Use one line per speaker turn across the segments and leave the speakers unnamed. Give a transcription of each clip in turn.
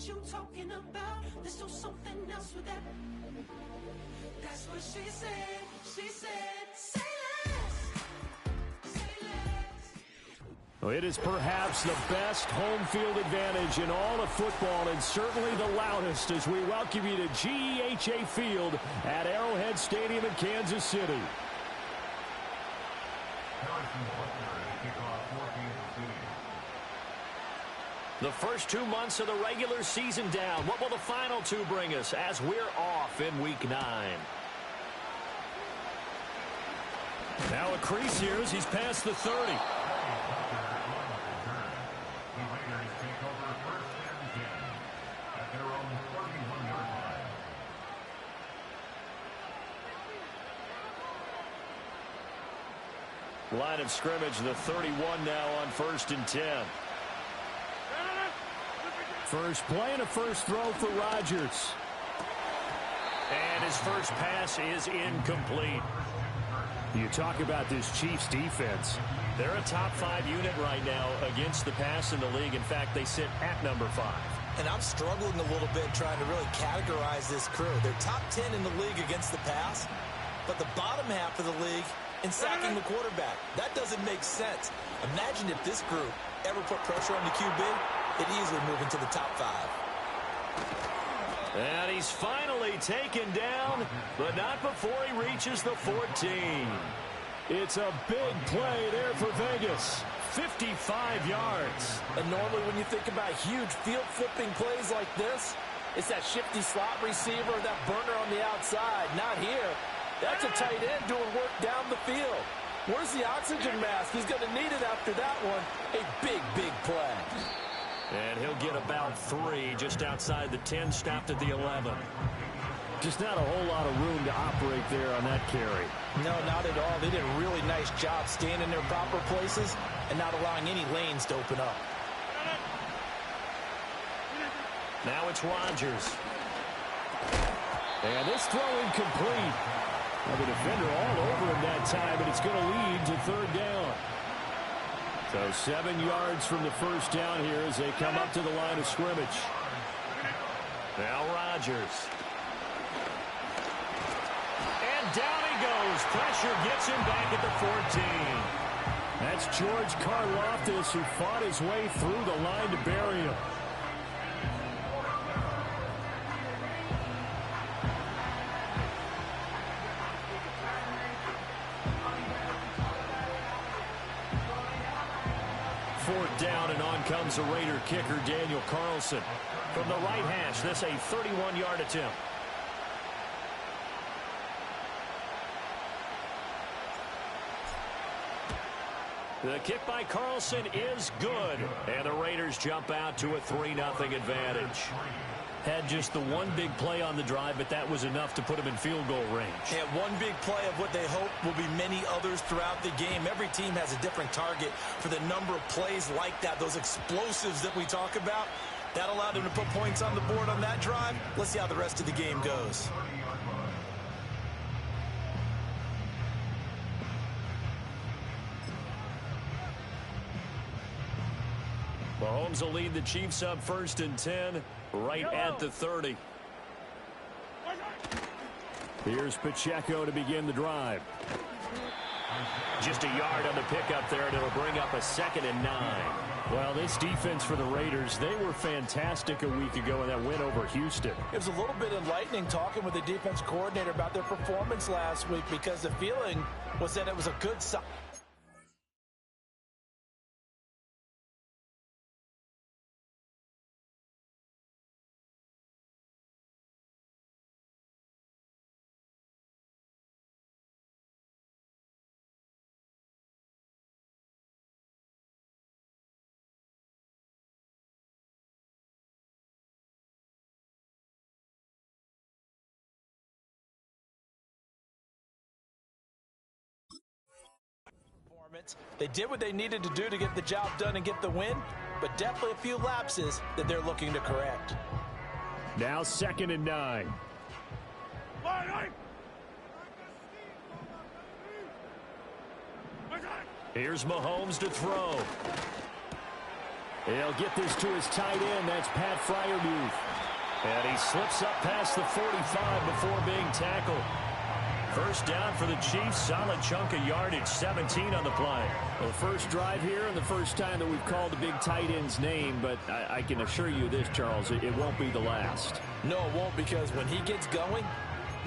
what you talking about. Let's do something else with that. That's what she said. She said, say less. Say less.
Well, it is perhaps the best home field advantage in all of football, and certainly the loudest, as we welcome you to GEHA Field at Arrowhead Stadium in Kansas City. The first 2 months of the regular season down. What will the final two bring us as we're off in Week 9? Now a crease here as he's past the 30. Line of scrimmage, the 31 now on 1st and 10. First play and a first throw for Rodgers. And his first pass is incomplete. You talk about this Chiefs defense. They're a top 5 unit right now against the pass in the league. In fact, they sit at number 5.
And I'm struggling a little bit trying to really categorize this crew. They're top 10 in the league against the pass, but the bottom half of the league in sacking the quarterback. That doesn't make sense. Imagine if this group ever put pressure on the QB, it easily move into the top 5.
And he's finally taken down, but not before he reaches the 14. It's a big play there for Vegas. 55 yards.
And normally when you think about huge field-flipping plays like this, it's that shifty slot receiver, that burner on the outside. Not here. That's a tight end doing work down the field. Where's the oxygen mask? He's going to need it after that one. A big, big play.
And he'll get about 3 just outside the 10, stopped at the 11. Just not a whole lot of room to operate there on that carry.
No, not at all. They did a really nice job staying in their proper places and not allowing any lanes to open up.
Now it's Rodgers. And this throw incomplete. Well, the defender all over him that time, and it's going to lead to 3rd down. So 7 yards from the first down here as they come up to the line of scrimmage. Now Rodgers. And down he goes. Pressure gets him back at the 14. That's George Karlaftis, who fought his way through the line to bury him. Fourth down, and on comes the Raider kicker, Daniel Carlson. From the right hash, this a 31-yard attempt. The kick by Carlson is good, and the Raiders jump out to a 3-0 advantage. Had just the one big play on the drive, but that was enough to put him in field goal range.
Yeah, one big play of what they hope will be many others throughout the game. Every team has a different target for the number of plays like that, those explosives that we talk about. That allowed them to put points on the board on that drive. Let's see how the rest of the game goes.
Mahomes will lead the Chiefs up 1st and 10, right at the 30. Here's Pacheco to begin the drive. Just a yard on the pickup there, and it'll bring up a 2nd and 9. Well, this defense for the Raiders, they were fantastic a week ago in that win over Houston.
It was a little bit enlightening talking with the defense coordinator about their performance last week, because the feeling was that it was a good sign. They did what they needed to do to get the job done and get the win, but definitely a few lapses that they're looking to correct.
Now 2nd and 9. Here's Mahomes to throw. He'll get this to his tight end. That's Pat Fryermuth. And he slips up past the 45 before being tackled. First down for the Chiefs. Solid chunk of yardage. 17 on the play. Well, the first drive here and the first time that we've called the big tight end's name. But I can assure you this, Charles, it won't be the last.
No, it won't, because when he gets going,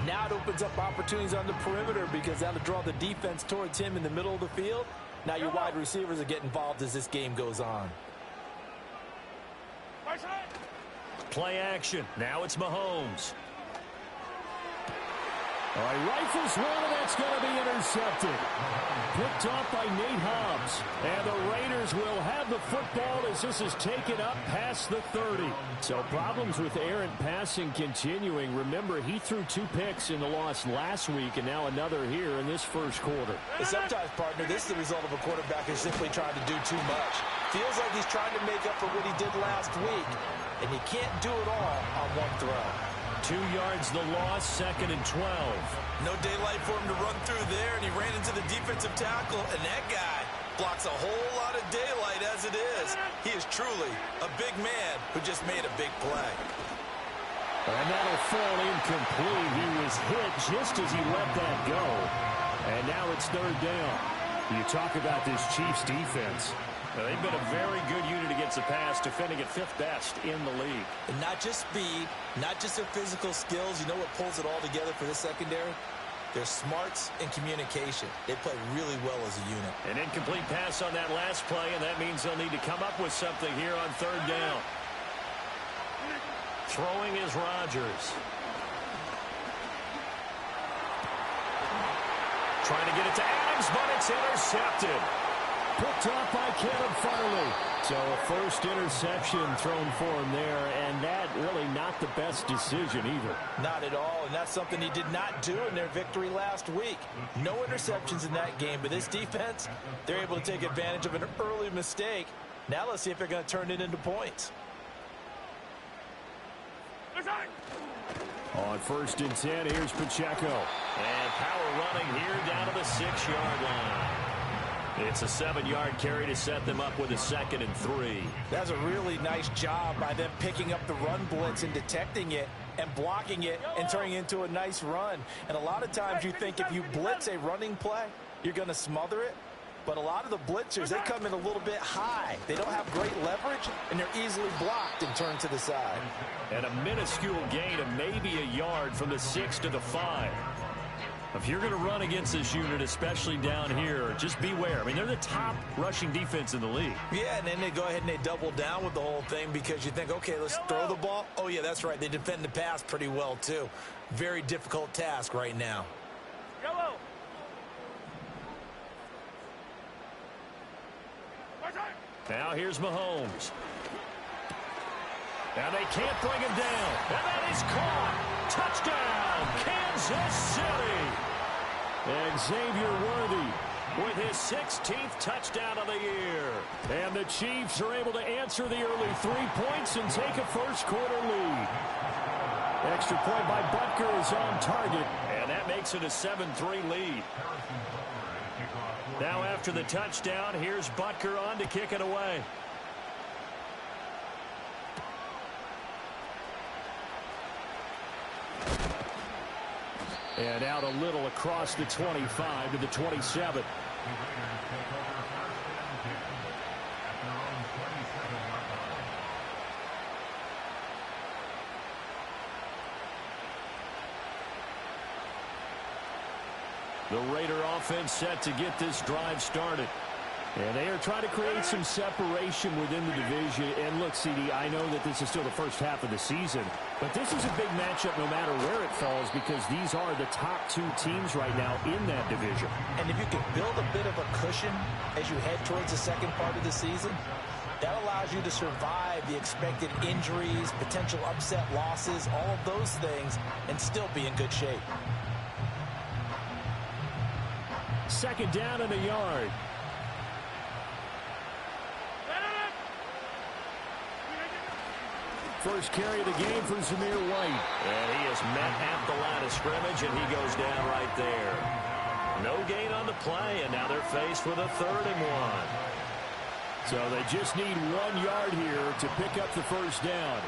now it opens up opportunities on the perimeter, because that'll draw the defense towards him in the middle of the field. Now your wide receivers will get involved as this game goes on.
Play action. Now it's Mahomes. All right, rifles one, and that's going to be intercepted. Picked off by Nate Hobbs. And the Raiders will have the football as this is taken up past the 30. So problems with errant passing continuing. Remember, he threw 2 picks in the loss last week, and now another here in this first quarter.
And sometimes, partner, this is the result of a quarterback who's simply trying to do too much. Feels like he's trying to make up for what he did last week, and he can't do it all on one throw.
2 yards the loss, 2nd and 12.
No daylight for him to run through there, and he ran into the defensive tackle, and that guy blocks a whole lot of daylight as it is. He is truly a big man who just made a big play.
And that'll fall incomplete. He was hit just as he let that go. And now it's 3rd down. You talk about this Chiefs defense. They've been a very good unit against the pass, defending at 5th best in the league.
And not just speed, not just their physical skills. You know what pulls it all together for this secondary? Their smarts and communication. They play really well as a unit.
An incomplete pass on that last play, and that means they'll need to come up with something here on 3rd down. Throwing is Rodgers. Trying to get it to Adams, but it's intercepted. Picked off by Caleb Farley. So a first interception thrown for him there, and that really not the best decision either.
Not at all, and that's something he did not do in their victory last week. No interceptions in that game, but this defense, they're able to take advantage of an early mistake. Now let's see if they're going to turn it into points.
On 1st and 10, here's Pacheco. And power running here down to the 6-yard line. It's a 7-yard carry to set them up with a 2nd and 3.
That's a really nice job by them picking up the run blitz and detecting it and blocking it and turning it into a nice run. And a lot of times you think if you blitz a running play, you're going to smother it. But a lot of the blitzers, they come in a little bit high. They don't have great leverage, and they're easily blocked and turned to the side.
And a minuscule gain of maybe a yard from the 6 to the 5. If you're going to run against this unit, especially down here, just beware. I mean, they're the top rushing defense in the league.
Yeah, and then they go ahead and they double down with the whole thing because you think, okay, let's throw the ball. Oh, yeah, that's right. They defend the pass pretty well, too. Very difficult task right now.
Now here's Mahomes. Now they can't bring him down. And that is caught. Touchdown, Kansas City. And Xavier Worthy with his 16th touchdown of the year. And the Chiefs are able to answer the early 3 points and take a first-quarter lead. Extra point by Butker is on target, and that makes it a 7-3 lead. Now after the touchdown, here's Butker on to kick it away. And out a little across the 25 to the 27. The Raider offense set to get this drive started. And they are trying to create some separation within the division. And look, CD, I know that this is still the first half of the season, but this is a big matchup no matter where it falls because these are the top 2 teams right now in that division.
And if you can build a bit of a cushion as you head towards the second part of the season, that allows you to survive the expected injuries, potential upset losses, all of those things, and still be in good shape.
2nd down and a yard. First carry of the game for Zamir White. And he is met at the line of scrimmage, and he goes down right there. No gain on the play, and now they're faced with a 3rd and 1. So they just need 1 yard here to pick up the first down.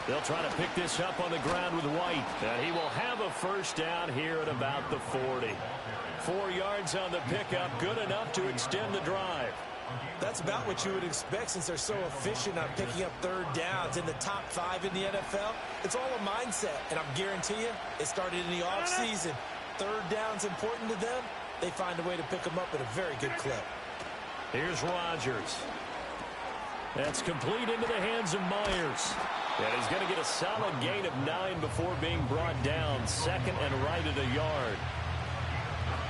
They'll try to pick this up on the ground with White. And he will have a first down here at about the 40. 4 yards on the pickup, good enough to extend the drive.
That's about what you would expect since they're so efficient on picking up third downs in the top 5 in the NFL. It's all a mindset, and I'm guarantee you it started in the offseason. Third down's important to them. They find a way to pick them up at a very good clip.
Here's Rodgers. That's complete into the hands of Myers. And he's going to get a solid gain of 9 before being brought down. Second and right at a yard.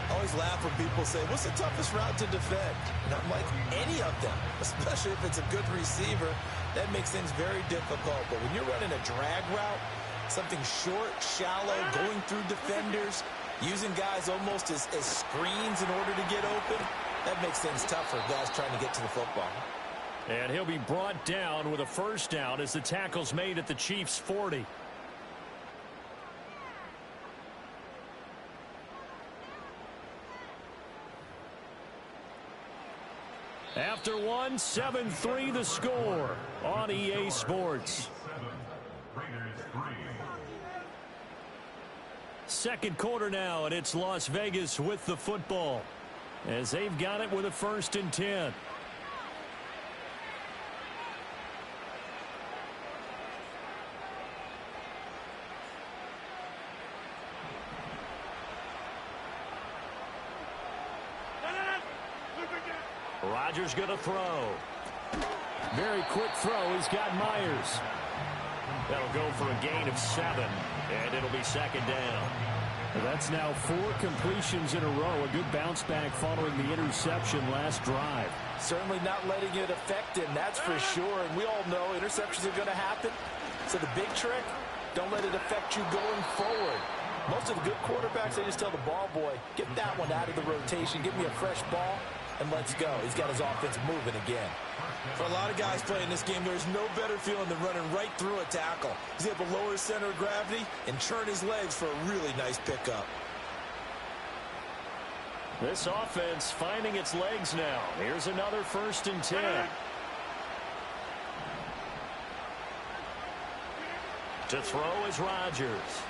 I always laugh when people say, what's the toughest route to defend? And I'm like, any of them, especially if it's a good receiver. That makes things very difficult. But when you're running a drag route, something short, shallow, going through defenders, using guys almost as screens in order to get open, that makes things tough for guys trying to get to the football.
And he'll be brought down with a first down as the tackle's made at the Chiefs' 40. After one, 7-3 the score on EA Sports. Second quarter now, and it's Las Vegas with the football as they've got it with a 1st and 10. Rodgers going to throw. Very quick throw. He's got Myers. That'll go for a gain of 7, and it'll be second down. That's now 4 completions in a row. A good bounce back following the interception last drive.
Certainly not letting it affect him, that's for sure. And we all know interceptions are going to happen. So the big trick, don't let it affect you going forward. Most of the good quarterbacks, they just tell the ball boy, get that one out of the rotation, give me a fresh ball, and let's go. He's got his offense moving again. For a lot of guys playing this game, there's no better feeling than running right through a tackle. He's able to lower his center of gravity and churn his legs for a really nice pickup.
This offense finding its legs now. Here's another 1st and 10. To throw is Rodgers.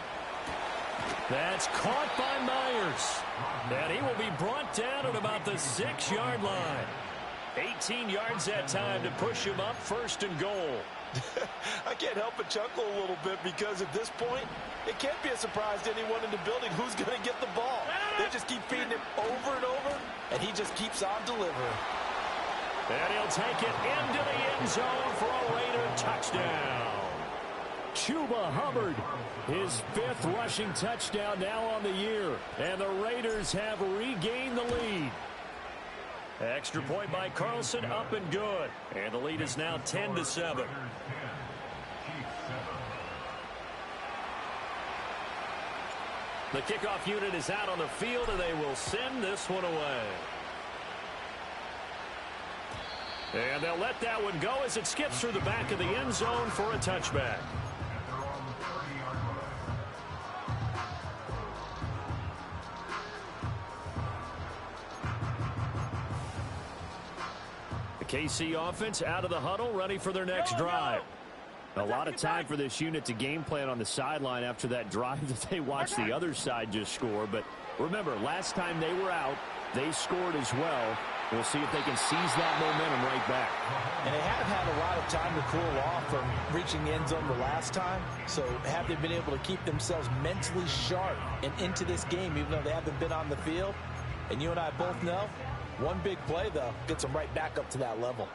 That's caught by Myers. And he will be brought down at about the 6-yard line. 18 yards that time to push him up 1st and goal.
I can't help but chuckle a little bit because at this point, it can't be a surprise to anyone in the building who's going to get the ball. They just keep feeding him over and over, and he just keeps on delivering.
And he'll take it into the end zone for a Raider touchdown. Chuba Hubbard, his 5th rushing touchdown now on the year. And the Raiders have regained the lead. Extra point by Carlson, up and good. And the lead is now 10-7. The kickoff unit is out on the field, and they will send this one away. And they'll let that one go as it skips through the back of the end zone for a touchback. KC offense out of the huddle, ready for their next drive. A lot of time for this unit to game plan on the sideline after that drive that they watched the other side just score. But remember, last time they were out, they scored as well. We'll see if they can seize that momentum right back.
And they have had a lot of time to cool off from reaching the end zone the last time. So have they been able to keep themselves mentally sharp and into this game, even though they haven't been on the field? And you and I both know, one big play, though, gets them right back up to that level.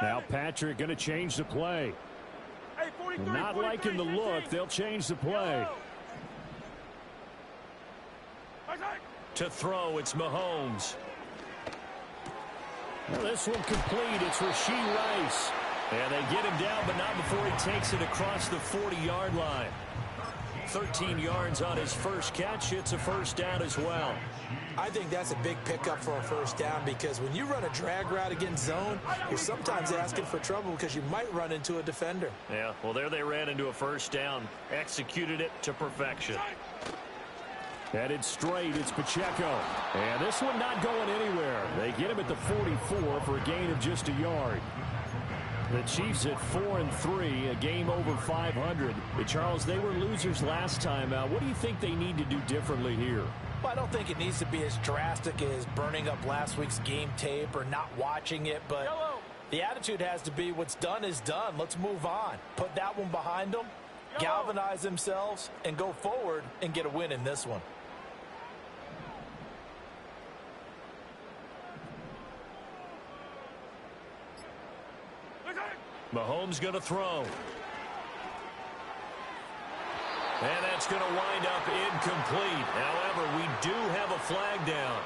Now Patrick going to change the play. Not liking the look, they'll change the play. To throw, it's Mahomes. Well, this one complete. It's Rashee Rice. And they get him down, but not before he takes it across the 40-yard line. 13 yards on his first catch. It's a first down as well.
I think that's a big pickup for a first down because when you run a drag route against zone, you're sometimes asking for trouble because you might run into a defender.
Yeah, well, there they ran into a first down. Executed it to perfection. Headed straight, it's Pacheco. And this one not going anywhere. They get him at the 44 for a gain of just a yard. The Chiefs at 4-3, a game over 500. Charles, they were losers last time out. What do you think they need to do differently here?
Well, I don't think it needs to be as drastic as burning up last week's game tape or not watching it, but the attitude has to be what's done is done. Let's move on. Put that one behind them, galvanize themselves, and go forward and get a win in this one.
Mahomes going to throw. And that's going to wind up incomplete. However, we do have a flag down.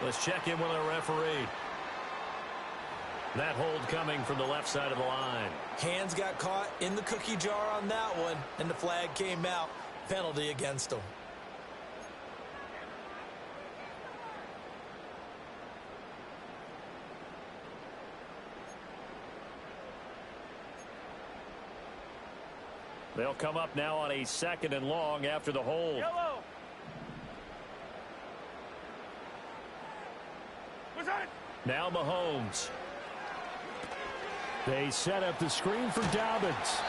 Let's check in with our referee. That hold coming from the left side of the line.
Hands got caught in the cookie jar on that one, and the flag came out. Penalty against them.
They'll come up now on a 2nd and long after the hold.
Yellow. What's that?
Now Mahomes. They set up the screen for Dobbins.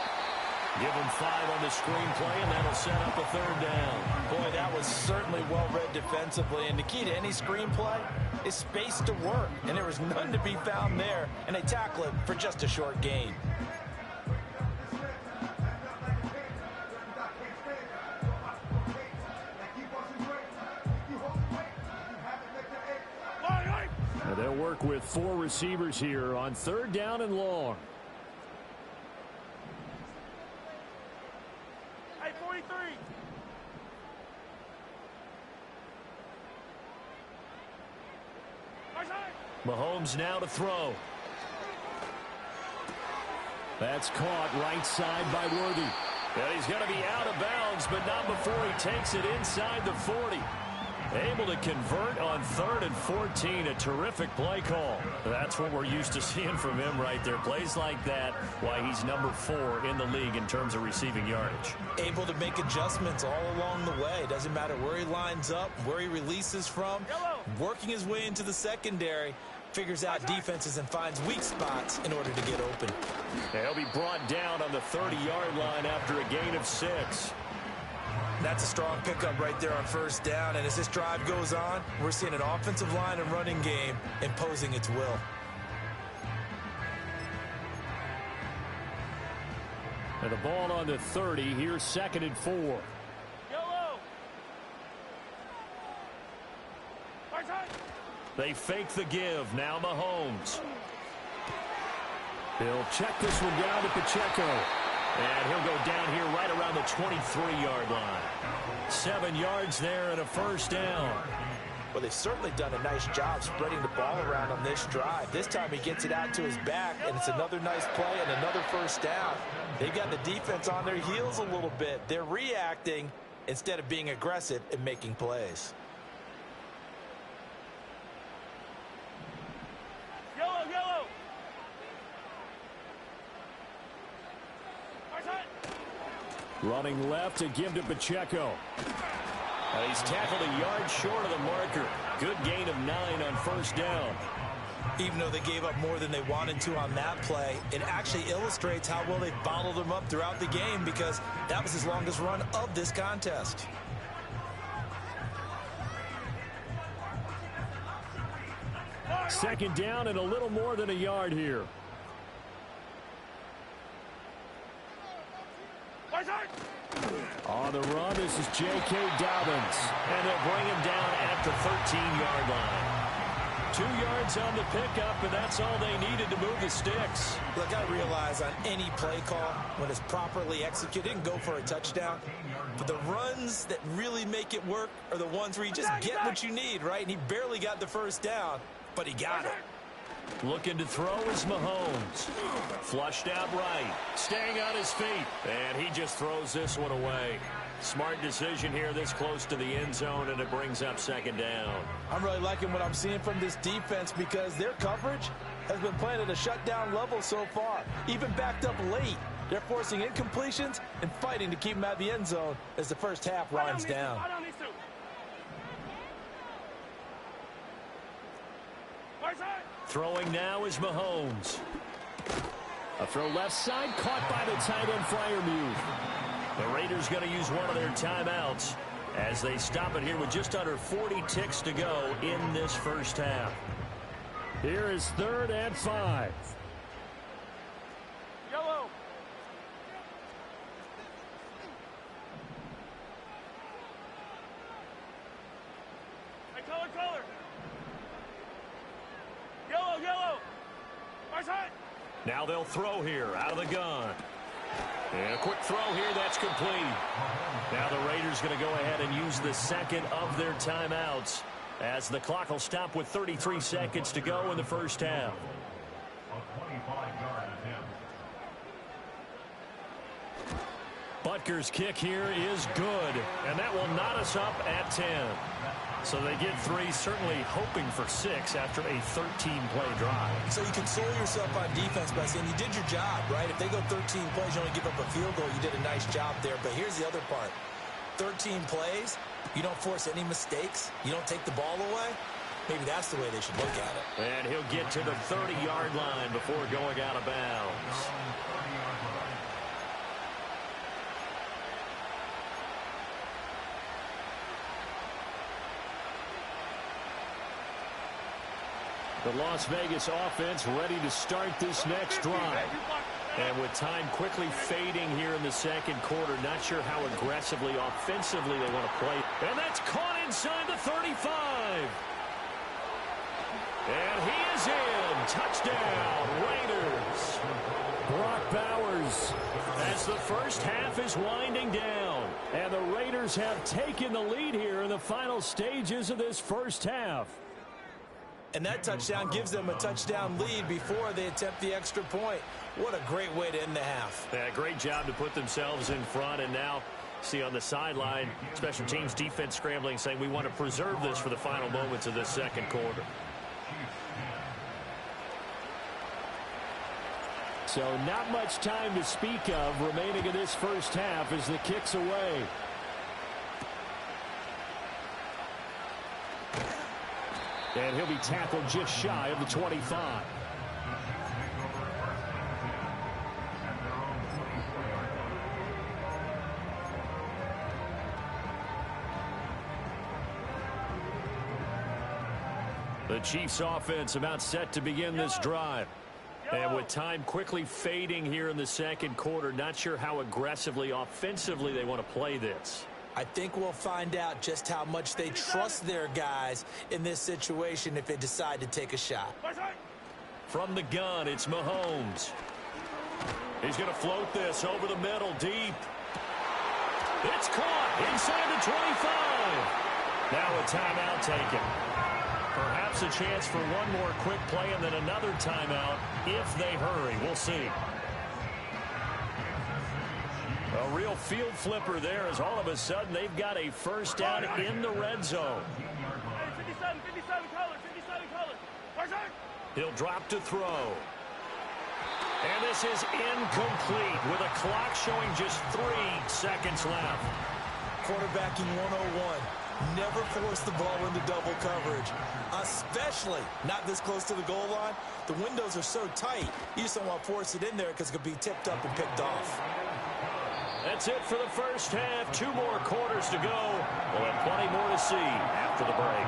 Give him 5 on the screenplay, and that'll set up a 3rd down.
Boy, that was certainly well read defensively. And the key to any screenplay is space to work. And there was none to be found there. And they tackle it for just a short gain.
They'll work with 4 receivers here on 3rd down and long.
Hey, 43.
Mahomes now to throw. That's caught right side by Worthy. And he's going to be out of bounds, but not before he takes it inside the 40. Able to convert on 3rd and 14. A terrific play call. That's what we're used to seeing from him right there. Plays like that, why he's number 4 in the league in terms of receiving yardage.
Able to make adjustments all along the way. Doesn't matter where he lines up, where he releases from. Working his way into the secondary. Figures out defenses and finds weak spots in order to get open.
He'll be brought down on the 30-yard line after a gain of 6.
That's a strong pickup right there on 1st down. And as this drive goes on, we're seeing an offensive line and running game imposing its will.
And the ball on the 30. Here's 2nd and 4.
Yellow.
They fake the give. Now Mahomes. He'll check this one down to Pacheco. And he'll go down here right around the 23-yard line. 7 yards there and a 1st down.
Well, they've certainly done a nice job spreading the ball around on this drive. This time he gets it out to his back, and it's another nice play and another 1st down. They've got the defense on their heels a little bit. They're reacting instead of being aggressive and making plays.
Yellow.
Running left to give to Pacheco. He's tackled a yard short of the marker. Good gain of 9 on 1st down.
Even though they gave up more than they wanted to on that play, it actually illustrates how well they've bottled them up throughout the game because that was his longest run of this contest.
Second down and a little more than a yard here. On the run, this is J.K. Dobbins. And they'll bring him down at the 13-yard line. 2 yards on the pickup, and that's all they needed to move the sticks.
Look, I realize on any play call, when it's properly executed, and go for a touchdown. But the runs that really make it work are the ones where you just get what you need, right? And he barely got the 1st down, but he got it.
Looking to throw is Mahomes. Flushed out right. Staying on his feet. And he just throws this one away. Smart decision here this close to the end zone, and it brings up second down.
I'm really liking what I'm seeing from this defense because their coverage has been playing at a shutdown level so far. Even backed up late, they're forcing incompletions and fighting to keep them out of the end zone as the first half winds down.
Throwing now is Mahomes. A throw left side, caught by the tight end Freiermuth. The Raiders going to use one of their timeouts as they stop it here with just under 40 ticks to go in this first half.
Here is 3rd and 5.
Yellow. Hey, color. Yellow. Right side.
Now they'll throw here out of the gun. And a quick throw here, that's complete. Now the Raiders going to go ahead and use the second of their timeouts as the clock will stop with 33 seconds to go in the first half. Butker's kick here is good, and that will knot us up at 10. So they get 3, certainly hoping for 6 after a 13-play drive.
So you console yourself on defense by saying you did your job, right? If they go 13 plays, you only give up a field goal, you did a nice job there. But here's the other part. 13 plays, you don't force any mistakes, you don't take the ball away. Maybe that's the way they should look at it.
And he'll get to the 30-yard line before going out of bounds.
The Las Vegas offense ready to start this next drive.
And with time quickly fading here in the second quarter, not sure how aggressively, offensively they want to play. And that's caught inside the 35. And he is in. Touchdown, Raiders.
Brock Bowers.
As the first half is winding down.
And the Raiders have taken the lead here in the final stages of this first half.
And that touchdown gives them a touchdown lead before they attempt the extra point. What a great way to end the half.
Yeah, great job to put themselves in front. And now, see on the sideline, special teams defense scrambling, saying we want to preserve this for the final moments of this second quarter.
So not much time to speak of remaining in this first half as the kick's away. And he'll be tackled just shy of the 25.
The Chiefs offense about set to begin this drive. And with time quickly fading here in the second quarter, not sure how aggressively, offensively they want to play this.
I think we'll find out just how much they trust their guys in this situation if they decide to take a shot.
From the gun, it's Mahomes. He's going to float this over the middle, deep. It's caught inside the 25. Now a timeout taken. Perhaps a chance for one more quick play and then another timeout if they hurry. We'll see. A real field flipper there as all of a sudden they've got a first down in the red zone.
57 color.
He'll drop to throw. And this is incomplete with a clock showing just 3 seconds left.
Quarterbacking 101. Never force the ball into double coverage, especially not this close to the goal line. The windows are so tight, you just don't want to force it in there because it could be tipped up and picked off.
That's it for the first half. 2 more quarters to go. We'll have plenty more to see after the break.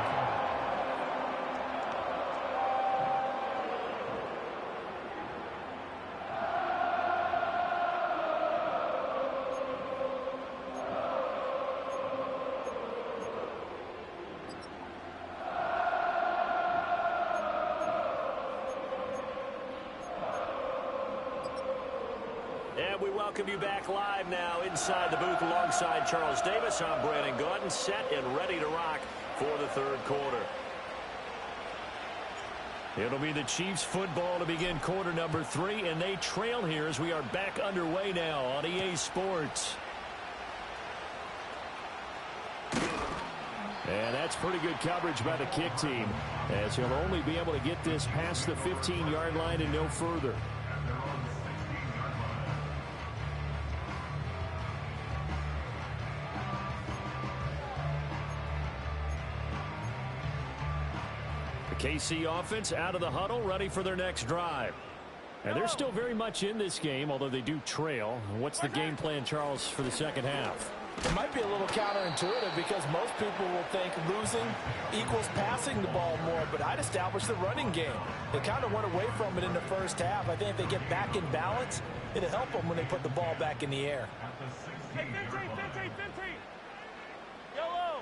And we welcome you back live now inside the booth alongside Charles Davis. I'm Brandon Gordon, set and ready to rock for the third quarter. It'll be the Chiefs football to begin quarter number 3, and they trail here as we are back underway now on EA Sports.
that's pretty good coverage by the kick team, as he'll only be able to get this past the 15-yard line and no further. The KC offense out of the huddle, ready for their next drive. And they're still very much in this game, although they do trail. What's the game plan, Charles, for the second half?
It might be a little counterintuitive because most people will think losing equals passing the ball more, but I'd establish the running game. They kind of went away from it in the first half. I think if they get back in balance, it'll help them when they put the ball back in the air.
Hey, 15, 15, 15. Yellow.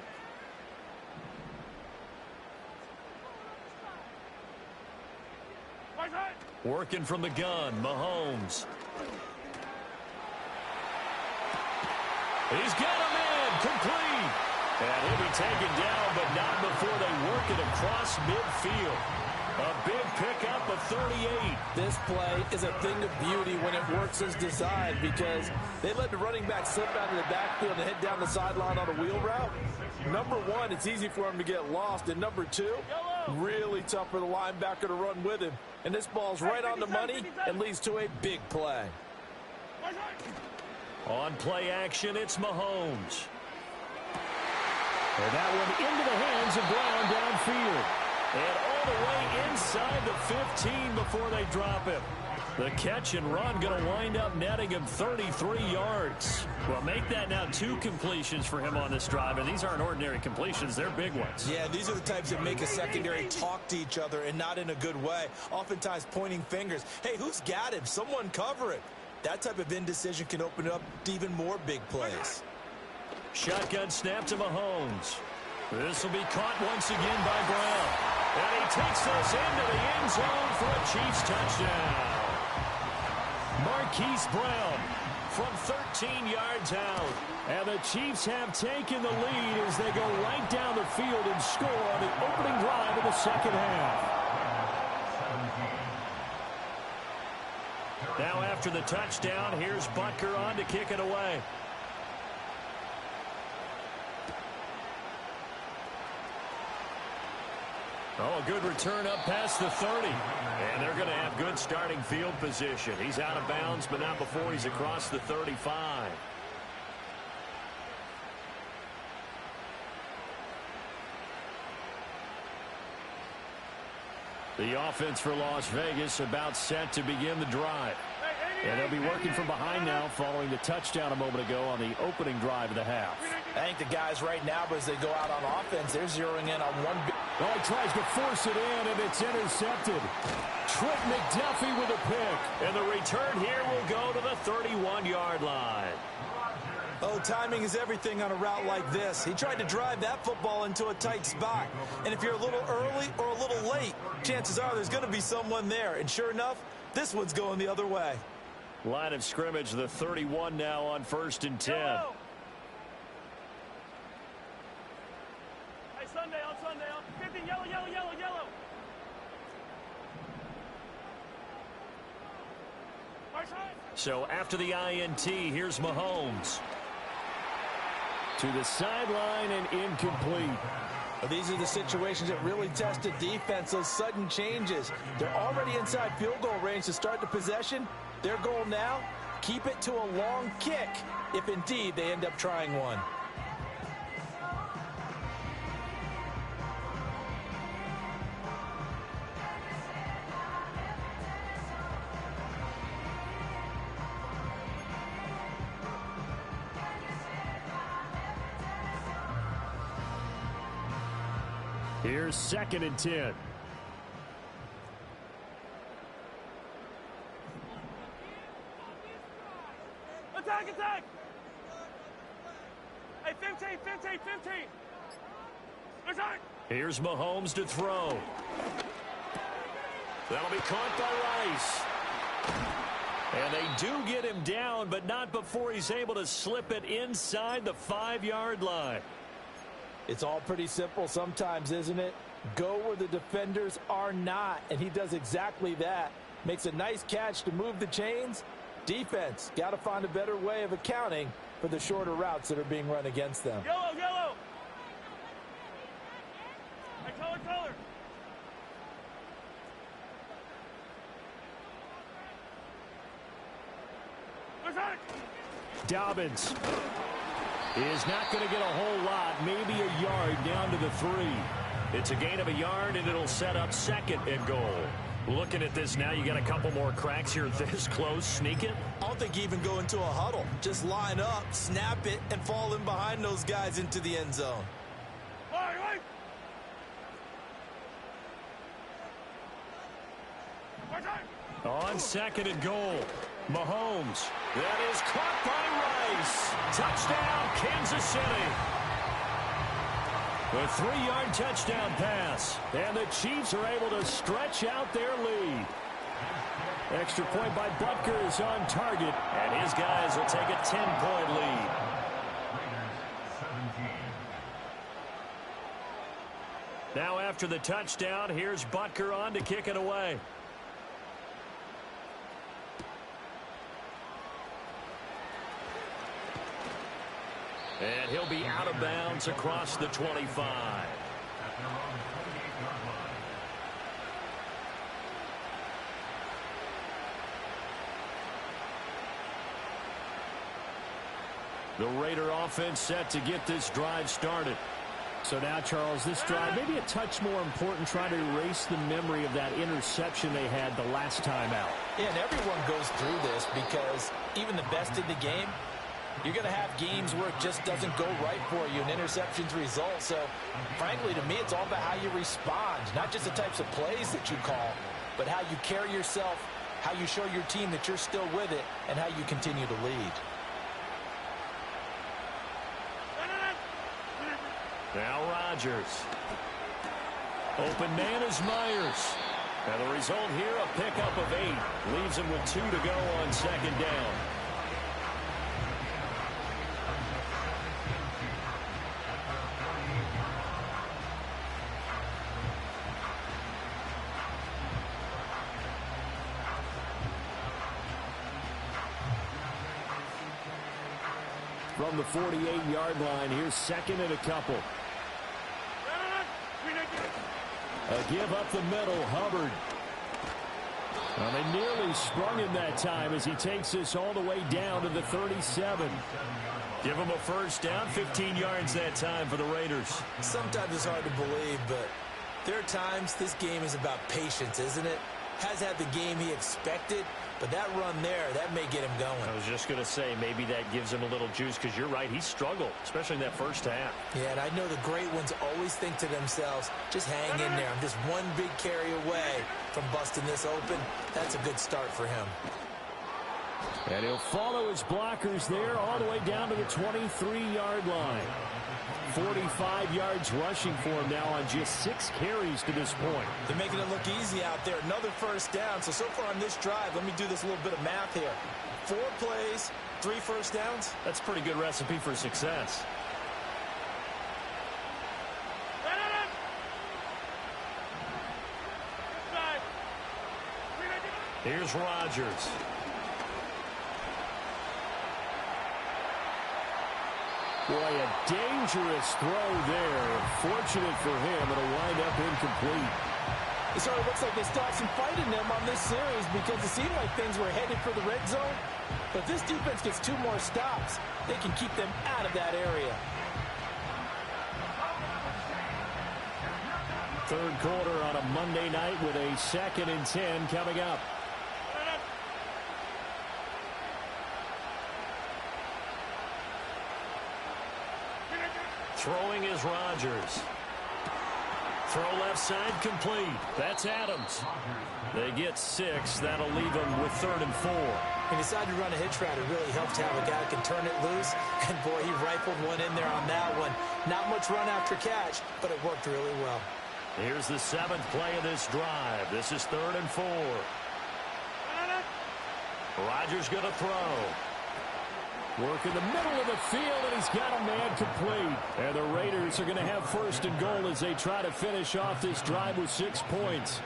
Working from the gun, Mahomes. He's got a man, complete. And he'll be taken down, but not before they work it across midfield. A big pickup of 38.
This play is a thing of beauty when it works as designed because they let the running back slip out of the backfield and head down the sideline on a wheel route. Number one, it's easy for him to get lost. And number two, really tough for the linebacker to run with him. And this ball's right on the money and leads to a big play.
On play action, it's Mahomes. And that one into the hands of Brown downfield. And all the way inside the 15 before they drop him. The catch and run going to wind up netting him 33 yards. Well, make that now 2 completions for him on this drive, and these aren't ordinary completions. They're big ones.
Yeah, these are the types that make a secondary talk to each other and not in a good way, oftentimes pointing fingers. Hey, who's got him? Someone cover it. That type of indecision can open up to even more big plays.
Shotgun snap to Mahomes. This will be caught once again by Brown. And he takes this into the end zone for a Chiefs touchdown. Marquise Brown from 13 yards out. And the Chiefs have taken the lead as they go right down the field and score on the opening drive of the second half. Now after the touchdown, here's Butker on to kick it away. Oh, a good return up past the 30. And they're going to have good starting field position. He's out of bounds, but not before he's across the 35. The offense for Las Vegas about set to begin the drive. And they'll be working from behind now following the touchdown a moment ago on the opening drive of the half.
I think the guys right now, as they go out on offense, they're zeroing in on one.
Well, he tries to force it in, and it's intercepted. Trent McDuffie with a pick. And the return here will go to the 31-yard line.
Oh, timing is everything on a route like this. He tried to drive that football into a tight spot. And if you're a little early or a little late, chances are there's going to be someone there. And sure enough, this one's going the other way.
Line of scrimmage, the 31 now on 1st and 10.
Yellow. Hey, Sunday, on Sunday, on 50, yellow, yellow, yellow, yellow.
So after the INT, here's Mahomes. To the sideline and incomplete.
Well, these are the situations that really test a defense, those sudden changes. They're already inside field goal range to start the possession. Their goal now, keep it to a long kick, if indeed they end up trying one.
Here's 2nd and 10.
Attack, attack! Hey, 15, 15, 15! Attack!
Here's Mahomes to throw. That'll be caught by Rice. And they do get him down, but not before he's able to slip it inside the 5-yard line.
It's all pretty simple sometimes, isn't it? Go where the defenders are not, and he does exactly that. Makes a nice catch to move the chains. Defense, got to find a better way of accounting for the shorter routes that are being run against them.
Yellow, yellow! Hey, color, color.
Dobbins is not going to get a whole lot, maybe a yard down to the 3. It's a gain of a yard, and it'll set up 2nd and goal. Looking at this now, you got a couple more cracks here this close. Sneak it?
I don't think you even go into a huddle. Just line up, snap it, and fall in behind those guys into the end zone.
On 2nd and goal, Mahomes. That is caught by Rice. Touchdown, Kansas City. A 3-yard touchdown pass. And the Chiefs are able to stretch out their lead. Extra point by Butker is on target. And his guys will take a 10-point lead. Now after the touchdown, here's Butker on to kick it away. And he'll be out of bounds across the 25. The Raider offense set to get this drive started. So now, Charles, this drive maybe a touch more important, trying to erase the memory of that interception they had the last time out.
Yeah, and everyone goes through this because even the best in the game, you're going to have games where it just doesn't go right for you and interceptions result. So, frankly, to me, it's all about how you respond, not just the types of plays that you call, but how you carry yourself, how you show your team that you're still with it, and how you continue to lead.
Now Rodgers. Open man is Myers. And the result here, a pickup of 8. Leaves him with 2 to go on 2nd down. From the 48-yard line, here's 2nd and a couple. A give up the middle, Hubbard. Well, they nearly sprung him that time as he takes this all the way down to the 37. Give him a first down, 15 yards that time for the Raiders.
Sometimes it's hard to believe, but there are times this game is about patience, isn't it? Has had the game he expected, but that run there, that may get him going.
I was just going to say, maybe that gives him a little juice, because you're right, he struggled, especially in that first half.
Yeah, and I know the great ones always think to themselves, just hang in there. I'm just one big carry away from busting this open. That's a good start for him.
And he'll follow his blockers there all the way down to the 23-yard line. 45 yards rushing for him now on just 6 carries to this point.
They're making it look easy out there. Another first down. So far on this drive, let me do this little bit of math here. 4 plays, 3 first downs.
That's a pretty good recipe for success. Here's Rodgers. Boy, a dangerous throw there. Fortunate for him, it'll wind up incomplete.
It sort of looks like they still have some fight in them on this series because it seemed like things were headed for the red zone. But this defense gets 2 more stops. They can keep them out of that area.
Third quarter on a Monday night with a 2nd and 10 coming up. Throwing is Rodgers. Throw left side complete. That's Adams. They get 6. That'll leave them with 3rd and 4.
He decided to run a hitch route. It really helped to have a guy that can turn it loose. And, boy, he rifled one in there on that one. Not much run after catch, but it worked really well.
Here's the 7th play of this drive. This is 3rd and 4. Rodgers going to throw. Work in the middle of the field, and he's got a man complete. And the Raiders are going to have 1st and goal as they try to finish off this drive with 6 points.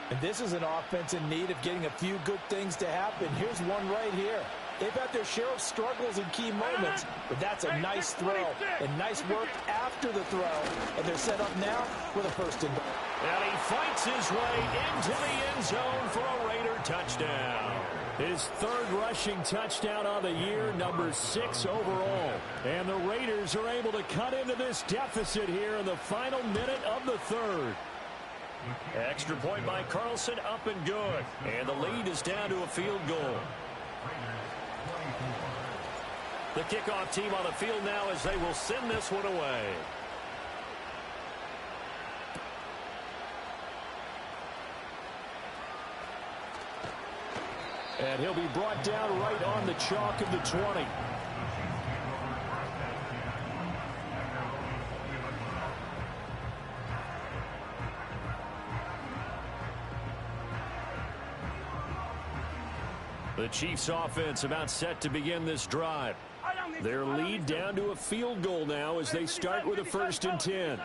And this is an offense in need of getting a few good things to happen. Here's one right here. They've had their share of struggles in key moments, but that's a nice throw and nice work after the throw. And they're set up now with a first and goal.
And he fights his way into the end zone for a Raider touchdown. His third rushing touchdown on the year, number 6 overall. And the Raiders are able to cut into this deficit here in the final minute of the third. Extra point by Carlson, up and good. And the lead is down to a field goal. The kickoff team on the field now as they will send this one away. And he'll be brought down right on the chalk of the 20. The Chiefs offense about set to begin this drive. Their lead down to a field goal now as they start with a 1st and 10.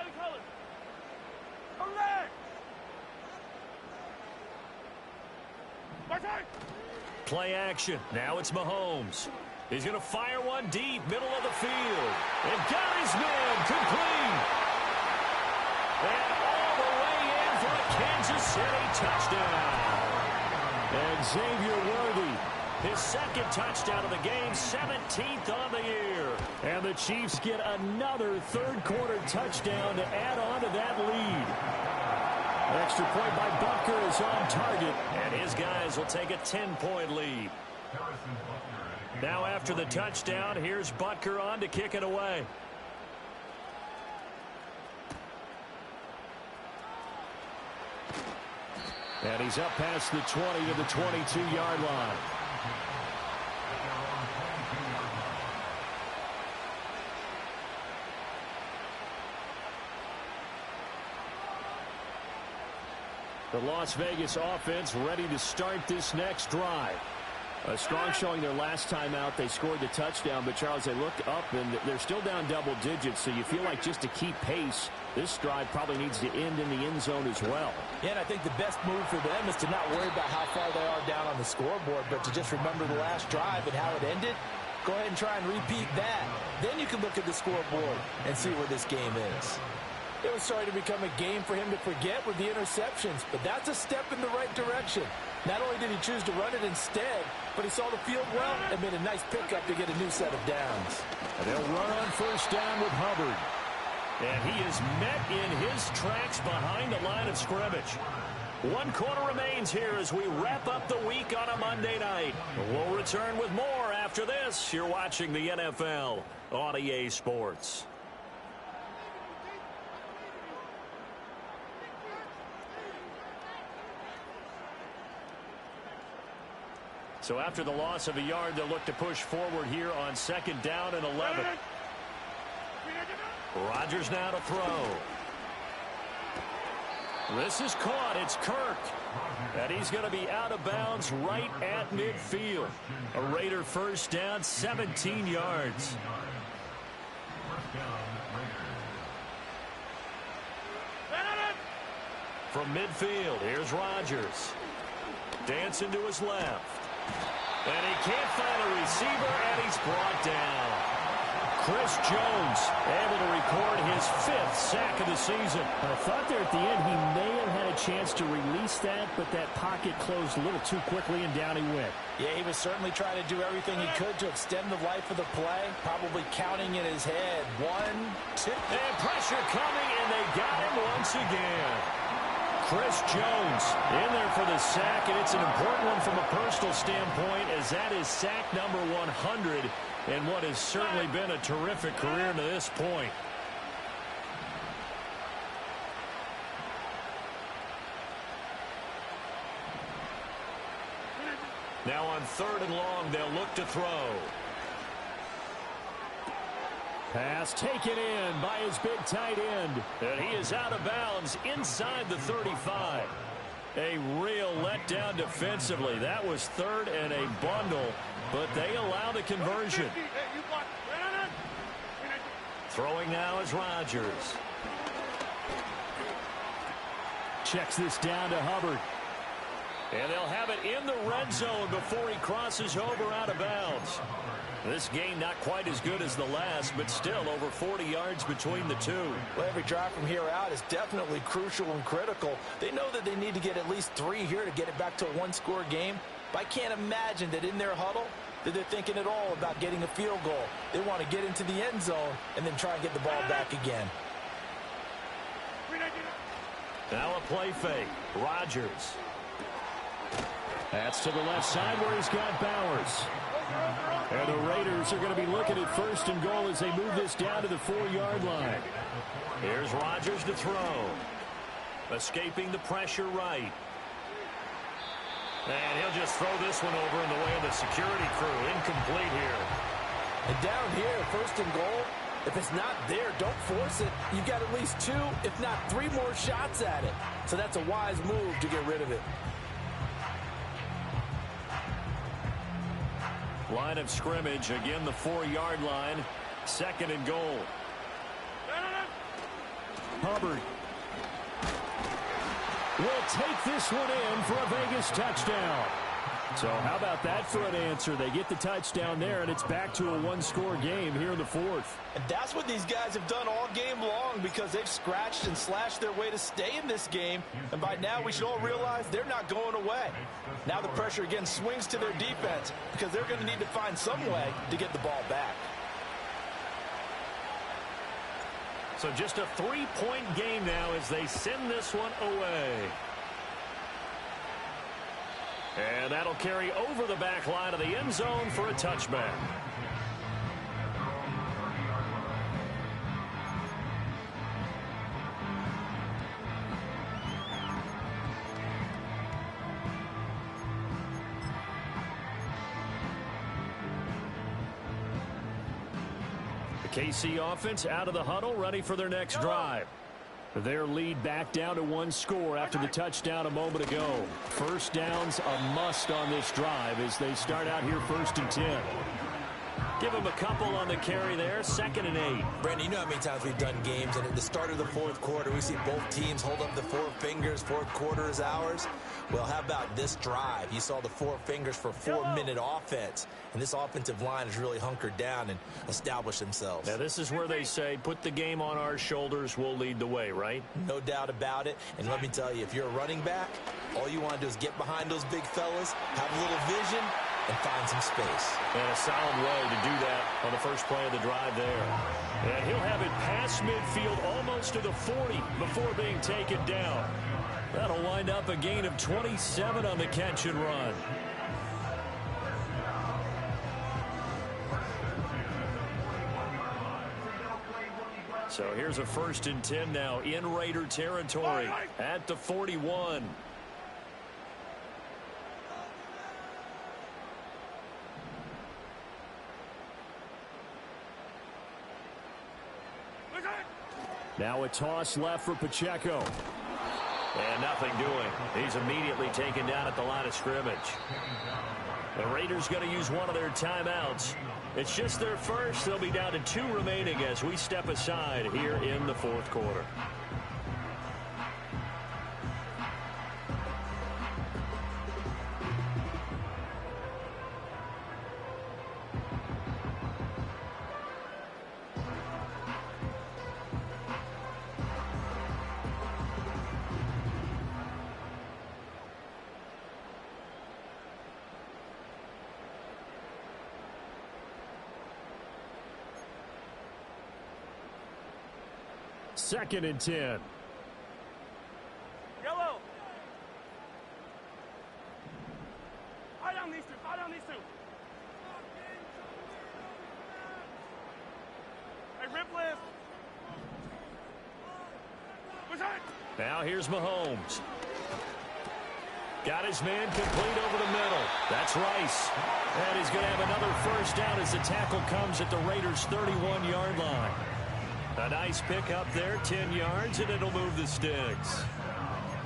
Play action. Now it's Mahomes. He's going to fire one deep, middle of the field. And got his man complete. And all the way in for a Kansas City touchdown. And Xavier Worthy, his second touchdown of the game, 17th on the year. And the Chiefs get another third-quarter touchdown to add on to that lead. Extra point by Butker is on target, and his guys will take a 10-point lead. Now after the touchdown, here's Butker on to kick it away. And he's up past the 20 of the 22-yard line. The Las Vegas offense ready to start this next drive. A strong showing their last time out. They scored the touchdown, but Charles, they look up and they're still down double digits, so you feel like just to keep pace, this drive probably needs to end in the end zone as well.
Yeah, and I think the best move for them is to not worry about how far they are down on the scoreboard, but to just remember the last drive and how it ended. Go ahead and try and repeat that. Then you can look at the scoreboard and see where this game is. It was starting to become a game for him to forget with the interceptions, but that's a step in the right direction. Not only did he choose to run it instead, but he saw the field well and made a nice pickup to get a new set of downs.
And they'll run on first down with Hubbard. And he is met in his tracks behind the line of scrimmage. 1 quarter remains here as we wrap up the week on a Monday night. We'll return with more after this. You're watching the NFL on EA Sports. So after the loss of a yard, they'll look to push forward here on 2nd down and 11. Rodgers now to throw. This is caught. It's Kirk. And he's going to be out of bounds right at midfield. A Raider first down, 17 yards. From midfield, here's Rodgers. Dancing to his left. And he can't find a receiver, and he's brought down. Chris Jones able to record his 5th sack of the season.
I thought there at the end he may have had a chance to release that, but that pocket closed a little too quickly, and down he went.
Yeah, he was certainly trying to do everything he could to extend the life of the play, probably counting in his head. 1, 2.
And pressure coming, and they got him once again. Chris Jones in there for the sack, and it's an important one from a personal standpoint, as that is sack number 100 in what has certainly been a terrific career to this point. Now on 3rd and long, they'll look to throw.
Pass taken in by his big tight end.
And he is out of bounds inside the 35. A real letdown defensively. That was 3rd and a bundle, but they allow the conversion. Throwing now is Rodgers.
Checks this down to Hubbard.
And they'll have it in the red zone before he crosses over out of bounds. This game not quite as good as the last, but still over 40 yards between the two.
Well, every drive from here out is definitely crucial and critical. They know that they need to get at least 3 here to get it back to a one-score game. But I can't imagine that in their huddle that they're thinking at all about getting a field goal. They want to get into the end zone and then try and get the ball back again.
Now a play fake. Rodgers. That's to the left side where he's got Bowers. And the Raiders are going to be looking at 1st and goal as they move this down to the 4-yard line. Here's Rodgers to throw. Escaping the pressure right. And he'll just throw this one over in the way of the security crew. Incomplete here.
And down here, 1st and goal, if it's not there, don't force it. You've got at least 2, if not 3 more shots at it. So that's a wise move to get rid of it.
Line of scrimmage, again the 4-yard line. 2nd and goal. Hubbard will take this one in for a Vegas touchdown. So how about that for an answer? They get the touchdown there, and it's back to a one-score game here in the 4th.
And that's what these guys have done all game long because they've scratched and slashed their way to stay in this game. And by now, we should all realize they're not going away. Now the pressure again swings to their defense because they're going to need to find some way to get the ball back.
So just a 3-point game now as they send this one away. And that'll carry over the back line of the end zone for a touchback. The KC offense out of the huddle, ready for their next drive. Their lead back down to 1 score after the touchdown a moment ago. 1st down's a must on this drive as they start out here 1st and 10. Give them a couple on the carry there. 2nd and 8.
Brandon, you know how many times we've done games, and at the start of the 4th quarter, we see both teams hold up the 4 fingers. 4th quarter is ours. Well, how about this drive? You saw the 4 fingers for 4-minute offense, and this offensive line has really hunkered down and established themselves.
Now, this is where they say, put the game on our shoulders, we'll lead the way, right?
No doubt about it. And let me tell you, if you're a running back, all you want to do is get behind those big fellas, have a little vision, and find some space.
And a solid way to do that on the first play of the drive there. And he'll have it past midfield almost to the 40 before being taken down. That'll wind up a gain of 27 on the catch and run. So here's a 1st and 10 now in Raider territory at the 41. Now a toss left for Pacheco. And nothing doing. He's immediately taken down at the line of scrimmage. The Raiders going to use one of their timeouts. It's just their first. They'll be down to 2 remaining as we step aside here in the 4th quarter. Second and 10.
Yellow. Eye down these two. Eye down these two. Hey, rip lift. Push it.
Now here's Mahomes. Got his man complete over the middle. That's Rice. And he's going to have another 1st down as the tackle comes at the Raiders' 31-yard line. A nice pick up there, 10 yards, and it'll move the sticks.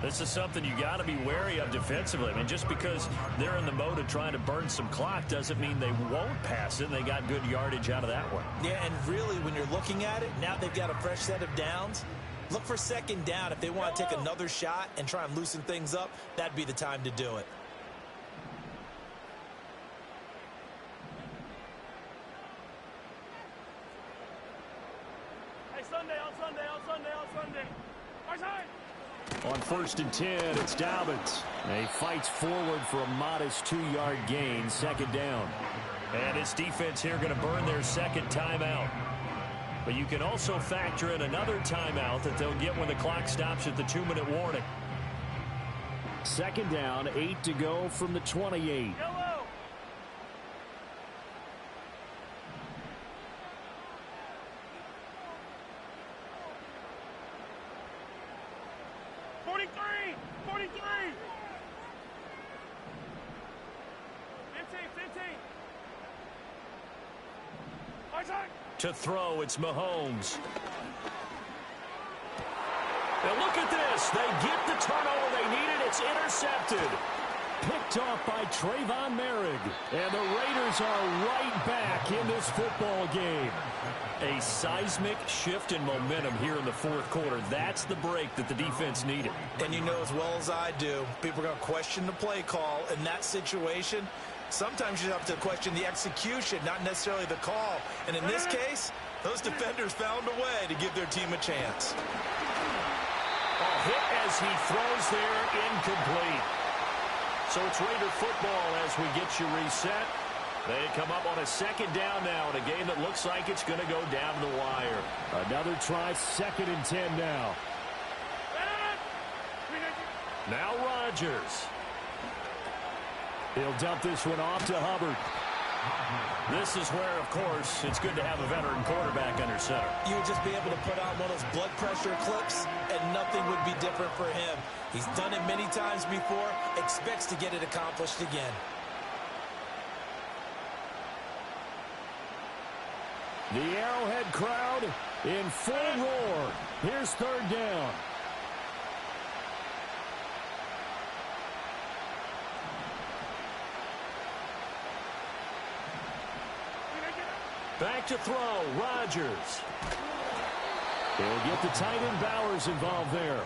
This is something you got to be wary of defensively. I mean, just because they're in the mode of trying to burn some clock doesn't mean they won't pass it. They got good yardage out of that one.
Yeah, and really, when you're looking at it, now they've got a fresh set of downs. Look for second down. If they want to take another shot and try and loosen things up, that'd be the time to do it.
Hey, Sunday, on Sunday, on Sunday, on Sunday. Our side.
On 1st and 10, it's Dobbins. He fights forward for a modest 2-yard gain, second down.
And his defense here going to burn their second timeout. But you can also factor in another timeout that they'll get when the clock stops at the 2-minute warning.
Second down, 8 to go from the 28.
Yellow.
To throw, it's Mahomes. Now look at this. They get the turnover they needed. It's intercepted.
Picked off by Trayvon Merrick. And the Raiders are right back in this football game.
A seismic shift in momentum here in the fourth quarter. That's the break that the defense needed.
And you know as well as I do, people are going to question the play call in that situation. Sometimes you have to question the execution, not necessarily the call. And in this case, those defenders found a way to give their team a chance.
A hit as he throws there, incomplete. So it's Raider football as we get you reset. They come up on a second down now in a game that looks like it's going to go down the wire.
Another try, 2nd and 10 now.
Now Rodgers.
He'll dump this one off to Hubbard.
This is where, of course, it's good to have a veteran quarterback under center.
You would just be able to put on one of those blood pressure clips, and nothing would be different for him. He's done it many times before, expects to get it accomplished again.
The Arrowhead crowd in full roar. Here's 3rd down.
Back to throw, Rodgers.
He'll get the tight end Bowers involved there.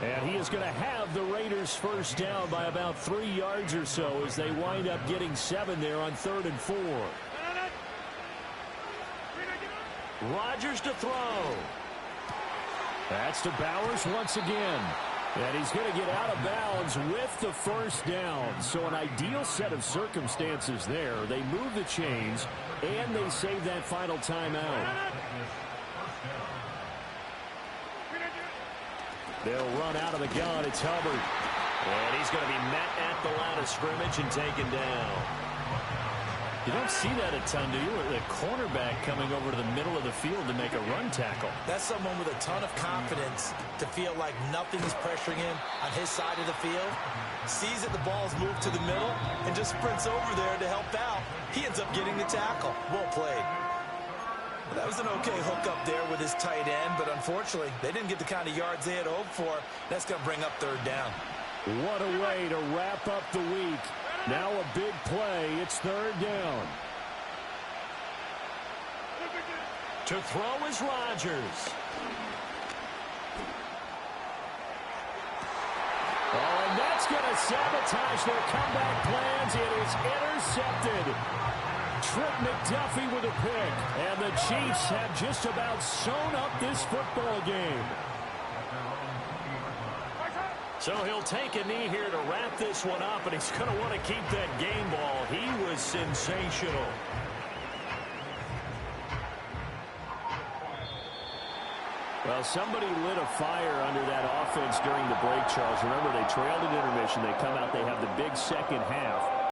And he is going to have the Raiders first down by about 3 yards or so as they wind up getting 7 there on 3rd and 4.
Rodgers to throw.
That's to Bowers once again. And he's going to get out of bounds with the first down. So an ideal set of circumstances there. They move the chains, and they save that final timeout. They'll run out of the gun. It's Hubbard.
And he's going to be met at the line of scrimmage and taken down. You don't see that a ton, do you? The cornerback coming over to the middle of the field to make a run tackle.
That's someone with a ton of confidence to feel like nothing is pressuring him on his side of the field. Sees that the ball's moved to the middle and just sprints over there to help out. He ends up getting the tackle. Well played. Well, that was an okay hook up there with his tight end, but unfortunately, they didn't get the kind of yards they had hoped for. That's going to bring up 3rd down.
What a way to wrap up the week. Now a big play. It's 3rd down.
To throw is Rodgers.
Oh, and that's going to sabotage their comeback plans. It is intercepted. Trent McDuffie with a pick. And the Chiefs have just about sewn up this football game.
So he'll take a knee here to wrap this one up, and he's going to want to keep that game ball. He was sensational.
Well, somebody lit a fire under that offense during the break, Charles. Remember, they trailed at intermission. They come out, they have the big second half.